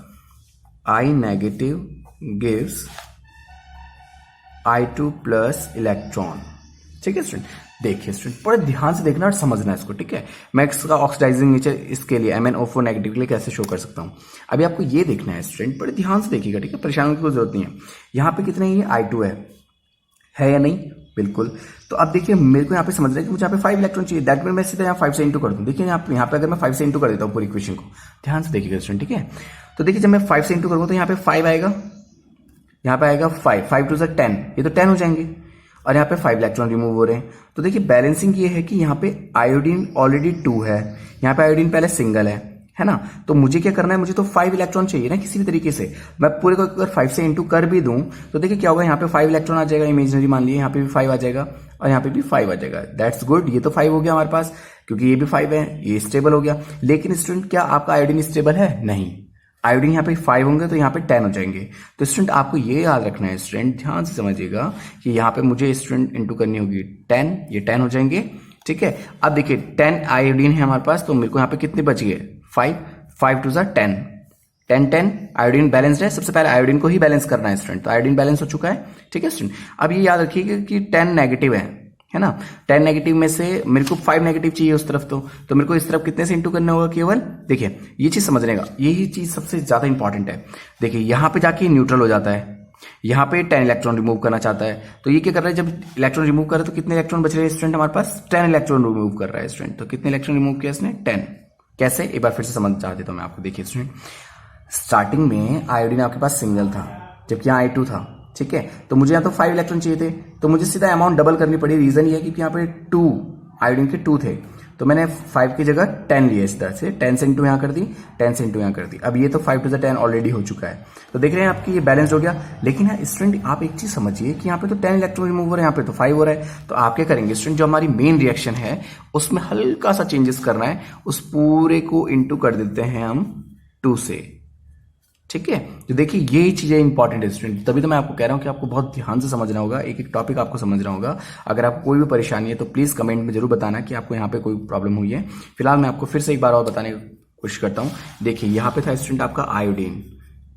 I negative gives I2 plus electron, ठीक है स्टूडेंट। देखिए स्टूडेंट बड़े ध्यान से देखना और समझना है इसको, ठीक है। मैं इसका ऑक्सीडाइजिंग नेचर इसके लिए MnO4 नेगेटिव के लिए कैसे शो कर सकता हूं, अभी आपको ये देखना है स्टूडेंट, बड़े ध्यान से देखिएगा, ठीक है, परेशान होने की कोई जरूरत नहीं है। यहाँ पे कितने ये I2 है या नहीं, बिल्कुल। तो अब देखिए मेरे को यहाँ पे समझ रहा है कि मुझे यहाँ पे 5 इलेक्ट्रॉन चाहिए, दैट मीन मैं सीधा यहाँ 5 से इंटू कर दूं। देखिए यहाँ पे अगर मैं 5 से इंटू कर देता हूँ पूरी इक्वेशन को, ध्यान से देखिएगा स्टूडेंट, ठीक है। तो देखिए जब मैं 5 से इंटू करूंगा तो यहाँ पे 5 आएगा, यहाँ पे आएगा 5, 5 2 10, ये तो 10 हो जाएंगे, और यहाँ पे 5 इलेक्ट्रॉन रिमूव हो रहे हैं। तो देखिए बैलेंसिंग ये है कि यहाँ पे आयोडीन ऑलरेडी 2 है, यहाँ पे आयोडीन पहले सिंगल है ना। तो मुझे क्या करना है, मुझे तो 5 इलेक्ट्रॉन चाहिए ना किसी भी तरीके से। मैं पूरे को अगर 5 से इंटू कर भी दूं तो देखिए क्या होगा, यहाँ पे 5 इलेक्ट्रॉन आ जाएगा, इमेजिनरी मान लिए, यहाँ पे भी 5 आ जाएगा और यहाँ पे भी 5 आ जाएगा। दैट्स गुड, ये तो 5 हो गया हमारे पास, क्योंकि ये भी 5 है, ये स्टेबल हो गया। लेकिन स्टूडेंट क्या आपका आयोडीन स्टेबल है, नहीं। आयोडीन यहाँ पे 5 होंगे तो यहाँ पे 10 हो जाएंगे। तो स्टूडेंट आपको ये याद रखना है, स्टूडेंट ध्यान से समझिएगा कि यहाँ पे मुझे स्टूडेंट इंटू करनी होगी 10, ये 10 हो जाएंगे, ठीक है। अब देखिए 10 आयोडीन है हमारे पास, तो मेरे को यहाँ पे कितने बच गए, 5 2 10, 10-10 आयोडीन बैलेंस्ड है। सबसे पहले आयोडीन को ही बैलेंस करना है स्टूडेंट, तो आयोडीन बैलेंस हो चुका है। ठीक है स्टूडेंट, अब ये याद रखिएगा कि 10 नेगेटिव है ना। 10 नेगेटिव में से मेरे को 5 नेगेटिव चाहिए उस तरफ, तो मेरे को इस तरफ कितने से इंटू करना होगा केवल। देखिए ये चीज समझने का, यही चीज सबसे ज्यादा इंपॉर्टेंट है। देखिए यहां पे जाके न्यूट्रल हो जाता है, यहाँ पे 10 इलेक्ट्रॉन रिमूव करना चाहता है, तो ये क्या कर रहा है, जब इलेक्ट्रॉन रिमूव कर रहा है तो कितने इलेक्ट्रॉन बच रहे हैं स्टूडेंट हमारे पास, 10 इलेक्ट्रॉन रिमूव कर रहा है स्टूडेंट। तो कितने इलेक्ट्रॉन रिमूव किया इसने, 10। कैसे, एक बार फिर से समझ चाह देता हूं मैं आपको। देखिए स्टूडेंट, स्टार्टिंग में आयोडीन आपके पास सिंगल था, जबकि यहाँ I2 था। ठीक है, तो मुझे यहाँ तो 5 इलेक्ट्रॉन चाहिए थे, तो मुझे सीधा अमाउंट डबल करनी पड़ी। रीजन ये है कि यहाँ पे 2 आयोडीन के 2 थे, तो मैंने 5 की जगह 10 लिए इस तरह से। 10 से इंटू यहाँ कर दी, 10 से इंटू यहाँ कर दी। अब ये तो 5 to the 10 ऑलरेडी हो चुका है, तो देख रहे हैं आपकी ये बैलेंस हो गया। लेकिन यार स्टूडेंट आप एक चीज समझिए कि यहाँ पे तो 10 इलेक्ट्रॉन रिमूव हो रहे हैं, यहाँ पे तो 5 हो रहा है। तो आप क्या करेंगे स्टूडेंट, जो हमारी मेन रिएक्शन है उसमें हल्का सा चेंजेस करना है, उस पूरे को इंटू कर देते हैं हम 2 से। ठीक है, तो देखिए यही चीजें इंपॉर्टेंट है स्टूडेंट, तभी तो मैं आपको कह रहा हूं कि आपको बहुत ध्यान से समझना होगा, एक एक टॉपिक आपको समझना होगा। अगर आपको कोई भी परेशानी है तो प्लीज कमेंट में जरूर बताना कि आपको यहाँ पे कोई प्रॉब्लम हुई है। फिलहाल मैं आपको फिर से एक बार और बताने की कोशिश करता हूं। देखिए यहाँ पे था स्टूडेंट आपका आयोडीन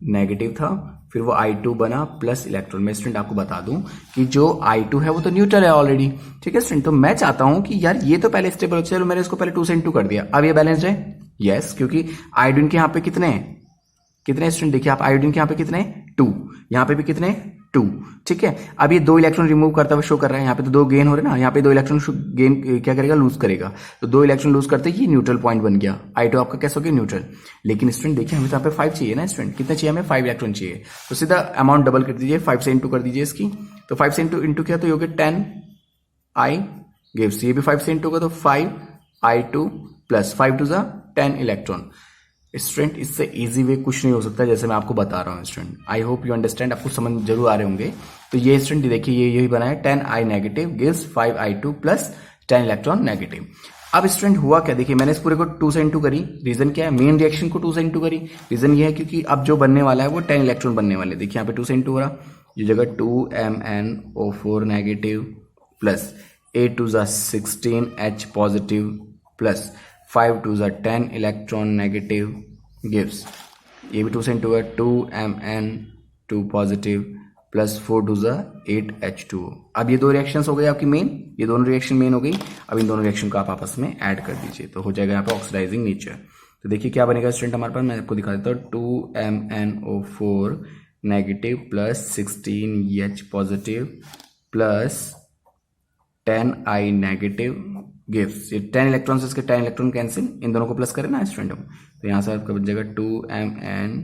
नेगेटिव था, फिर वो I2 बना प्लस इलेक्ट्रॉन। मैं स्टूडेंट आपको बता दूं कि जो I2 है वो तो न्यूट्रल है ऑलरेडी। ठीक है स्टूडेंट, तो मैं चाहता हूं कि यार ये तो पहले स्टेबल हो, चलो मैंने इसको पहले 2 से इंटू कर दिया, अब ये बैलेंस्ड है। यस, क्योंकि आयोडीन के यहाँ पे कितने स्टूडेंट, देखिए आप आयोडीन के यहाँ पे कितने, 2, यहाँ पे भी कितने, 2। ठीक है, अब ये 2 इलेक्ट्रॉन रिमूव करता हुआ शो कर रहा है, यहाँ पे तो 2 गेन हो रहे हैं ना, यहाँ पे 2 इलेक्ट्रॉन गेन क्या करेगा, लूज करेगा। तो 2 इलेक्ट्रॉन लूज करते ही न्यूट्रल पॉइंट बन गया, I2 आपका कैसे हो गया, न्यूट्रल। लेकिन स्टूडेंट देखिए हमें तो यहाँ पे 5 चाहिए ना स्टूडेंट, कितने चाहिए हमें, 5 इलेक्ट्रॉन चाहिए। तो सीधा अमाउंट डबल कर दीजिए, 5 से इंटू कर दीजिए इसकी। तो 5 से इंटू किया तो ये हो गया 10 I गिव्स, ये भी 5 से इंटू का तो 5 I2 plus 5 to the 10 electron. Student इससे इजी वे कुछ नहीं हो सकता जैसे मैं आपको बता रहा हूँ student. I hope you understand, आपको समझ जरूर आ रहे होंगे। तो ये स्टूडेंट देखिए ये यही बना है, 10 I negative gives 5 I2 plus 10 electron negative. अब स्टूडेंट हुआ क्या, देखिए मैंने इस पूरे को 2 से इंटू करी। रीजन क्या है, मेन रिएक्शन को 2 से इंटू करी। रीजन ये है क्योंकि अब जो बनने वाला है वो 10 इलेक्ट्रॉन बनने वाले। देखिए यहाँ पे 2 से इंटू हो रहा, ये जगह 2MnO4 negative plus 8 to the 16H positive plus 5 to the 10 electron negative gives, ये भी 2 से इंटू है, 2Mn2 positive plus 4 to the 8H2O। अब ये 2 रिएक्शंस हो गई आपकी मेन, ये दोनों रिएक्शन मेन हो गई। अब इन दोनों रिएक्शन को आप आपस में ऐड कर दीजिए तो हो जाएगा यहाँ पे ऑक्सीडाइजिंग नेचर। तो देखिए क्या बनेगा स्टूडेंट हमारे पास, मैं आपको दिखा देता हूँ, 2MnO4 negative plus 16H positive plus 10I negative gives, ये 10 इलेक्ट्रॉन से इसके 10 इलेक्ट्रॉन कैंसिल, इन दोनों को प्लस करें ना स्टूडेंट हम, तो यहाँ से आपका बच जाएगा 2Mn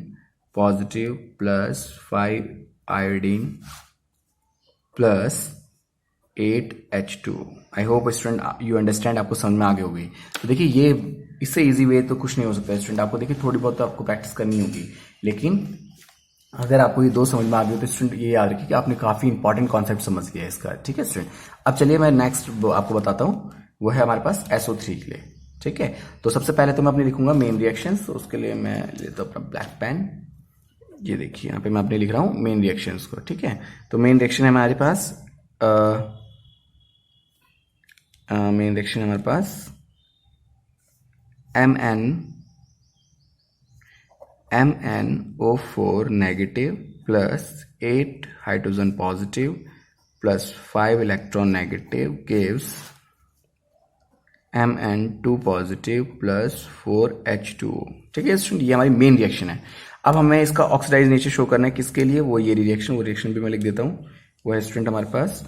positive plus 5 iodine plus 8H2। I hope student you understand, आपको समझ में आ गई होगी। तो देखिए ये इससे इजी वे तो कुछ नहीं हो सकता स्टूडेंट, आपको देखिए थोड़ी बहुत तो आपको प्रैक्टिस करनी होगी, लेकिन अगर आपको ये 2 समझ में आ गई तो स्टूडेंट ये याद रखिए कि आपने काफी इंपॉर्टेंट कॉन्सेप्ट समझ लिया है इसका। ठीक है स्टूडेंट, अब चलिए मैं नेक्स्ट आपको बताता हूँ, वो है हमारे पास SO3 के लिए। ठीक है, तो सबसे पहले तो मैं अपने लिखूंगा मेन रिएक्शंस, तो उसके लिए मैं लेता हूँ अपना ब्लैक पेन। ये देखिए यहाँ पे मैं अपने लिख रहा हूँ मेन रिएक्शंस को। ठीक है, तो मेन रिएक्शन है हमारे पास मेन रिएक्शन है हमारे पास MnO4 negative plus 8 hydrogen positive plus 5 electron negative gives Mn2 positive plus 4H2O। ठीक है स्टूडेंट, ये हमारी मेन रिएक्शन है। अब हमें इसका ऑक्सीडाइज नेचर शो करना है, किसके लिए, वो ये रिएक्शन, वो रिएक्शन भी मैं लिख देता हूँ। वो है स्टूडेंट हमारे पास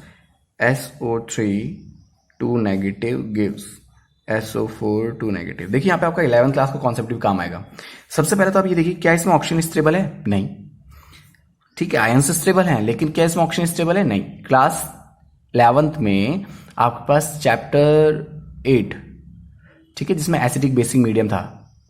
SO3 2 negative gives SO4 2 negative. देखिए यहाँ पे आपका 11th क्लास का कॉन्सेप्ट भी काम आएगा। सबसे पहले तो आप ये देखिए, क्या इसमें ऑक्सीजन स्टेबल है, नहीं। ठीक है, आयंस स्टेबल है, लेकिन क्या इसमें ऑक्सीजन स्टेबल है, नहीं। क्लास 11th में आपके पास चैप्टर 8, ठीक है, जिसमें एसिडिक बेसिक मीडियम था,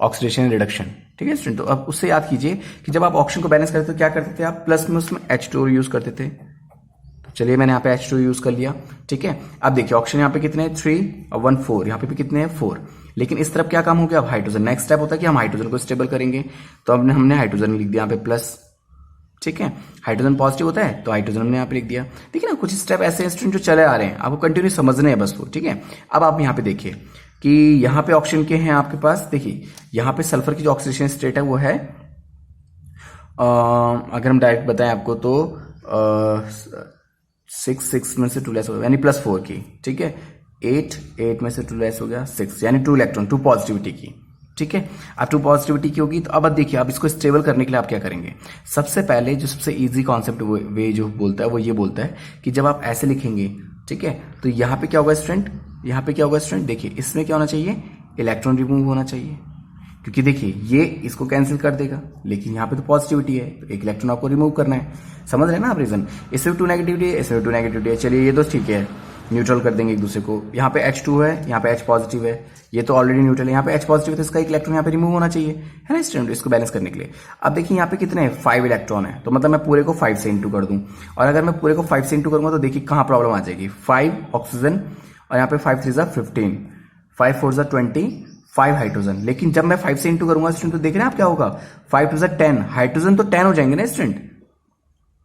ऑक्सीडेशन रिडक्शन। ठीक है स्टूडेंट, तो अब उससे याद कीजिए कि जब आप ऑक्सीजन को बैलेंस करते तो क्या करते थे आप, प्लस में उसमें H2 यूज करते थे। तो चलिए मैंने यहाँ पे H2 यूज कर लिया। ठीक है, अब देखिए ऑक्सीजन यहाँ पे कितने हैं, 3 और 1 4, यहाँ पे भी कितने हैं, 4। लेकिन इस तरफ क्या काम हो गया, अब हाइड्रोजन। नेक्स्ट स्टेप होता है कि हम हाइड्रोजन को स्टेबल करेंगे, तो अब हमने हाइड्रोजन लिख दिया यहाँ पे प्लस। ठीक है, हाइड्रोजन पॉजिटिव होता है तो हाइड्रोजन हमने यहाँ पे लिख दिया। देखिए ना, कुछ स्टेप ऐसे स्टूडेंट जो चले आ रहे हैं, आपको कंटिन्यू समझने हैं बस वो। ठीक है, अब आप यहाँ पे देखिए कि यहाँ पे ऑक्सीजन के हैं आपके पास, देखिए यहाँ पे सल्फर की जो ऑक्सीडेशन स्टेट है वो है अगर हम डायरेक्ट बताएं आपको तो 6 में से 2 लेस हो गया यानी +4 की, ठीक है। 8 में से 2 लेस हो गया 6 यानी 2 इलेक्ट्रॉन 2 पॉजिटिविटी की, ठीक है। अब 2 पॉजिटिविटी की होगी तो अब देखिए अब इसको स्टेबल करने के लिए आप क्या करेंगे। सबसे पहले जो सबसे इजी कॉन्सेप्ट वे जो बोलता है वो ये बोलता है कि जब आप ऐसे लिखेंगे, ठीक है, तो यहाँ पे क्या होगा स्टूडेंट, यहाँ पे क्या होगा स्टूडेंट, देखिए इसमें क्या होना चाहिए, इलेक्ट्रॉन रिमूव होना चाहिए, क्योंकि देखिए ये इसको कैंसिल कर देगा, लेकिन यहाँ पे तो पॉजिटिविटी है तो एक इलेक्ट्रॉन आपको रिमूव करना है। समझ रहे हैं ना आप रीजन, इसमें 2 नेगेटिविटी है, इसमें 2 नेगेटिविटी है। चलिए ये तो ठीक है, न्यूट्रल कर देंगे एक दूसरे को। यहाँ पे H2 है, यहाँ पे H पॉजिटिव है, ये तो ऑलरेडी न्यूट्रल है। यहाँ पे H पॉजिटिव है तो इसका एक इलेक्ट्रॉन यहाँ पे रिमूव होना चाहिए, है ना स्टूडेंट, इसको बैलेंस करने के लिए। अब देखिए यहाँ पे कितने हैं, 5 इलेक्ट्रॉन है, तो मतलब मैं पूरे को 5 से इंटू कर दूं, और अगर मैं पूरे को 5 से इंटू करूंगा तो देखिए कहाँ प्रॉब्लम आ जाएगी, 5 ऑक्सीजन और यहाँ पे 5 3 ज़ा 15, 5 4 ज़ा 20, 5 हाइड्रोजन। लेकिन जब मैं 5 से इंटू करूंगा स्टूडेंट तो देख रहे हैं आप क्या होगा, 5 2 ज़ा 10, हाइड्रोजन तो 10 हो जाएंगे ना स्टूडेंट।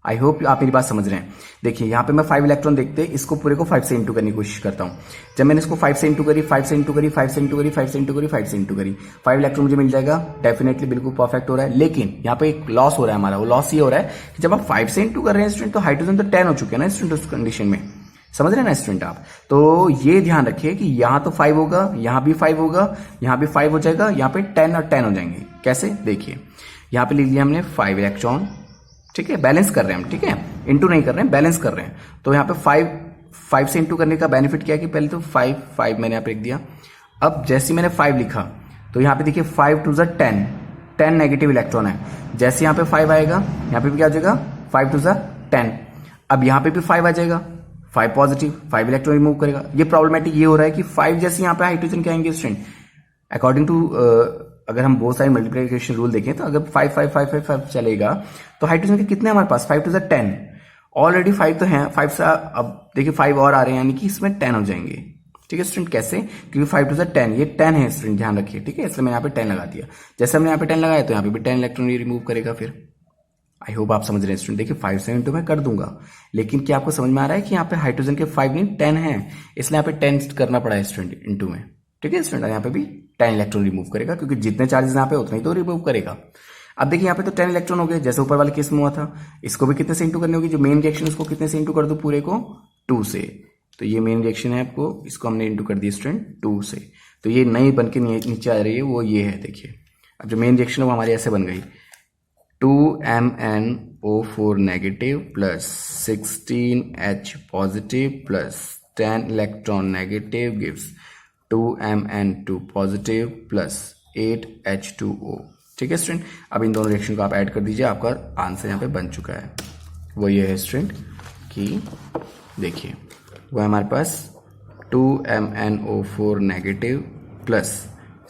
आई होप आप मेरी बात समझ रहे हैं। देखिए यहाँ पे मैं 5 इलेक्ट्रॉन देखते इसको पूरे को 5 से इंटू करने की कोशिश करता हूँ। जब मैंने इसको 5 से इंटू करी, 5 से इंटू करी, 5 से इंटू करी, 5 से इंटू करी, 5 से इंटू करी, 5 इलेक्ट्रॉन मुझे मिल जाएगा, डेफिनेटली बिल्कुल परफेक्ट हो रहा है। लेकिन यहाँ पे एक लॉस हो रहा है हमारा, वो लॉस ये हो रहा है कि जब आप 5 से इंटू कर रहे हैं स्टूडेंट तो हाइड्रोजन तो 10 हो चुके हैं ना स्टूडेंट उस कंडीशन में। समझ रहे हैं ना स्टूडेंट आप, तो ये ध्यान रखिए कि यहाँ तो 5 होगा, यहाँ भी 5 होगा, यहाँ भी 5 हो जाएगा, यहाँ पे 10 और 10 हो जाएंगे। कैसे, देखिए यहाँ पे लिख लिया हमने 5 इलेक्ट्रॉन, ठीक है, बैलेंस कर रहे हैं हम, ठीक है, इंटू नहीं कर रहे हैं, बैलेंस कर रहे हैं। तो यहाँ पे 5 से इंटू करने का बेनिफिट क्या है कि पहले तो 5 मैंने यहाँ पे लिख दिया। अब जैसे मैंने 5 लिखा तो यहाँ पे देखिए 5 2 ज़ा 10, 10 नेगेटिव इलेक्ट्रॉन है। जैसे यहाँ पे 5 आएगा यहाँ पे भी क्या हो जाएगा, 5 2 ज़ा 10। अब यहाँ पे भी 5 आ जाएगा, 5 पॉजिटिव, 5 इलेक्ट्रॉन रिमूव करेगा। ये प्रॉब्लमेटिक ये हो रहा है कि 5 जैसे यहाँ पे हाइड्रोजन क्या आएंगे स्टूडेंट, अकॉर्डिंग टू अगर हम बहुत सारे मल्टीप्लिकेशन रूल देखें तो अगर 5 5 5 5 5 चलेगा तो हाइड्रोजन के कितने हमारे पास, 5 2 ज़ा 10, ऑलरेडी 5 तो हैं, 5 से अब देखिए 5 और आ रहे हैं यानी कि इसमें 10 हो जाएंगे, ठीक है स्टूडेंट। कैसे, क्योंकि 5 2 ज़ा 10, ये 10 है स्टूडेंट, ध्यान रखिए, ठीक है, इसलिए मैंने यहाँ पे 10 लगा दिया। जैसे हमने यहाँ पे 10 लगाया तो यहाँ पे भी 10 इलेक्ट्रॉन रिमूव करेगा फिर। आई होप आप समझ रहे हैं स्टूडेंट। देखिए 5 से इंटू मैं कर दूंगा, लेकिन क्या आपको समझ में आ रहा है कि यहाँ पे हाइड्रोजन के 5 नहीं 10 है, इसलिए यहाँ पे 10 करना पड़ा है स्टूडेंट इंटू में, ठीक है स्टूडेंट। यहाँ पे भी 10 इलेक्ट्रॉन रिमूव करेगा क्योंकि जितने चार्जेस यहाँ पे उतने ही तो रिमूव करेगा। अब देखिए यहाँ पे तो 10 इलेक्ट्रॉन हो गए जैसे ऊपर वाले केस में हुआ था, इसको भी कितने से इंटू करनी होगी, जो मेन रिएक्शन उसको कितने से इंटू कर दो, पूरे को 2 से। तो ये मेन रिएक्शन है आपको, इसको हमने इंटू कर दिया स्टूडेंट 2 से, तो ये नई बन के नीचे आ रही है, वो ये है देखिए। अब जो मेन रिएक्शन है वो हमारी ऐसे बन गई, 2MnO4 negative plus 16H positive plus 10 electron negative gives 2Mn2 positive plus 8H2O, ठीक है स्टूडेंट। अब इन दोनों रिएक्शन को आप ऐड कर दीजिए, आपका आंसर यहाँ पे बन चुका है। वो ये है स्टूडेंट कि देखिए वो है हमारे पास 2MnO4 negative plus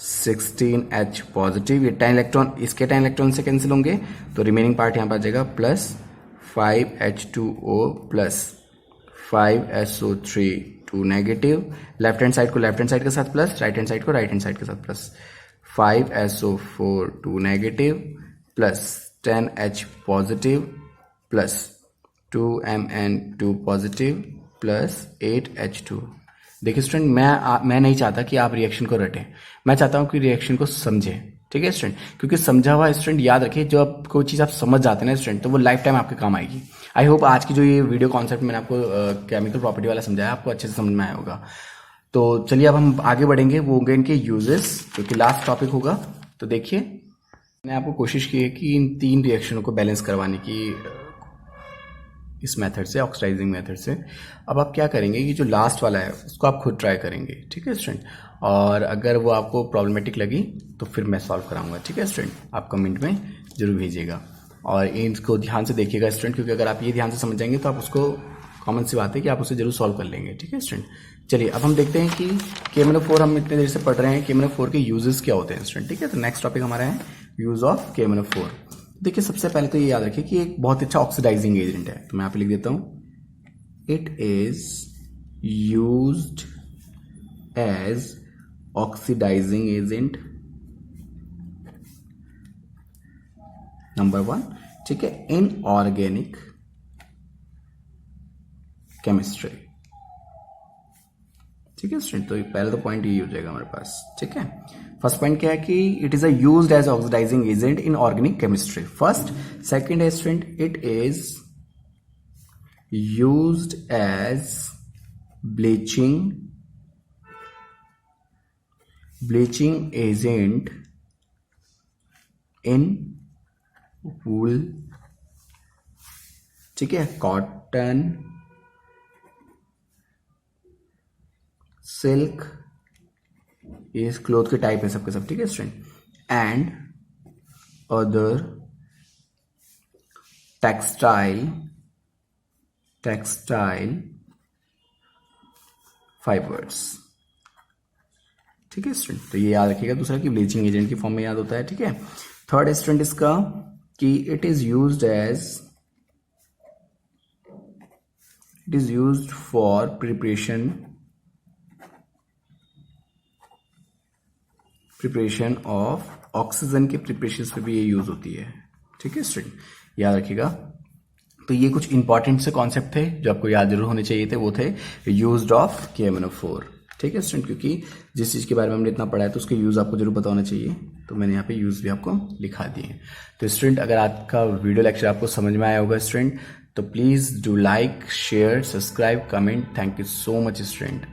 16H positive, ये 10 इलेक्ट्रॉन, इसके 10 इलेक्ट्रॉन से कैंसिल होंगे तो रिमेनिंग पार्ट यहाँ पर आ जाएगा plus 5H2O plus 5SO3 2 negative, left hand side को लेफ्ट हैंड साइड के साथ प्लस, राइट हैंड साइड को राइट हैंड साइड के साथ plus, 5SO4 2 negative plus 10H positive plus 2Mn2 positive plus 8H2। देखिए स्टूडेंट मैं नहीं चाहता कि आप रिएक्शन को रटें, मैं चाहता हूं कि रिएक्शन को समझें, ठीक है स्टूडेंट, क्योंकि समझा हुआ स्टूडेंट याद रखिए, जो आप कोई चीज़ आप समझ जाते हैं ना स्टूडेंट तो वो लाइफ टाइम आपके काम आएगी। आई होप आज की जो ये वीडियो कॉन्सेप्ट मैंने आपको केमिकल प्रॉपर्टी वाला समझाया आपको अच्छे से समझ में आया होगा। तो चलिए अब हम आगे बढ़ेंगे, वो होंगे इनके यूजेस, जो कि लास्ट टॉपिक होगा। तो देखिए मैंने आपको कोशिश की है कि इन 3 रिएक्शनों को बैलेंस करवाने की इस मेथड से, ऑक्सीडाइजिंग मेथड से। अब आप क्या करेंगे कि जो लास्ट वाला है उसको आप खुद ट्राई करेंगे, ठीक है स्टूडेंट, और अगर वो आपको प्रॉब्लमेटिक लगी तो फिर मैं सॉल्व कराऊंगा, ठीक है स्टूडेंट। आप कमेंट में जरूर भेजिएगा और इसको ध्यान से देखिएगा स्टूडेंट, क्योंकि अगर आप ये ध्यान से समझ जाएंगे तो आप उसको, कॉमन सी बात है कि आप उसे जरूर सॉल्व कर लेंगे, ठीक है स्टूडेंट। चलिए अब हम देखते हैं कि KMnO4 हम इतने देर से पढ़ रहे हैं, KMnO4 के यूजेस क्या होते हैं स्टूडेंट, ठीक है। तो नेक्स्ट टॉपिक हमारा है यूज ऑफ KMnO4। देखिए सबसे पहले तो ये याद रखिए कि एक बहुत अच्छा ऑक्सीडाइजिंग एजेंट है, तो मैं यहाँ पे लिख देता हूँ, it is used as oxidising agent number 1, ठीक है, इन ऑर्गेनिक केमिस्ट्री, ठीक है स्टूडेंट, तो पहले तो पॉइंट यही हो जाएगा हमारे पास। ठीक है, फर्स्ट पॉइंट क्या है कि it is a used as oxidising agent in organic chemistry. First, second है student it is used as bleaching agent in wool. ठीक है, कॉटन, सिल्क, ये क्लोथ के टाइप है सबके सब। ठीक है student, and other textile fibres. ठीक है स्टूडेंट, तो ये याद रखिएगा। दूसरा कि ब्लीचिंग एजेंट की फॉर्म में याद होता है। ठीक है, थर्ड स्टूडेंट इसका कि it is used for preparation of oxygen के प्रिपरेशन पे भी ये यूज होती है। ठीक है स्टूडेंट, याद रखिएगा। तो ये कुछ इंपॉर्टेंट से कॉन्सेप्ट थे जो आपको याद जरूर होने चाहिए थे, वो थे यूज्ड ऑफ KMnO4। ठीक है स्टूडेंट, क्योंकि जिस चीज के बारे में हमने इतना पढ़ा है तो उसके यूज आपको जरूर पता होना चाहिए, तो मैंने यहाँ पे यूज भी आपको लिखा दिए। तो स्टूडेंट, अगर आज का वीडियो लेक्चर आपको समझ में आया होगा स्टूडेंट, तो please do like, share, subscribe, comment. Thank you so much student.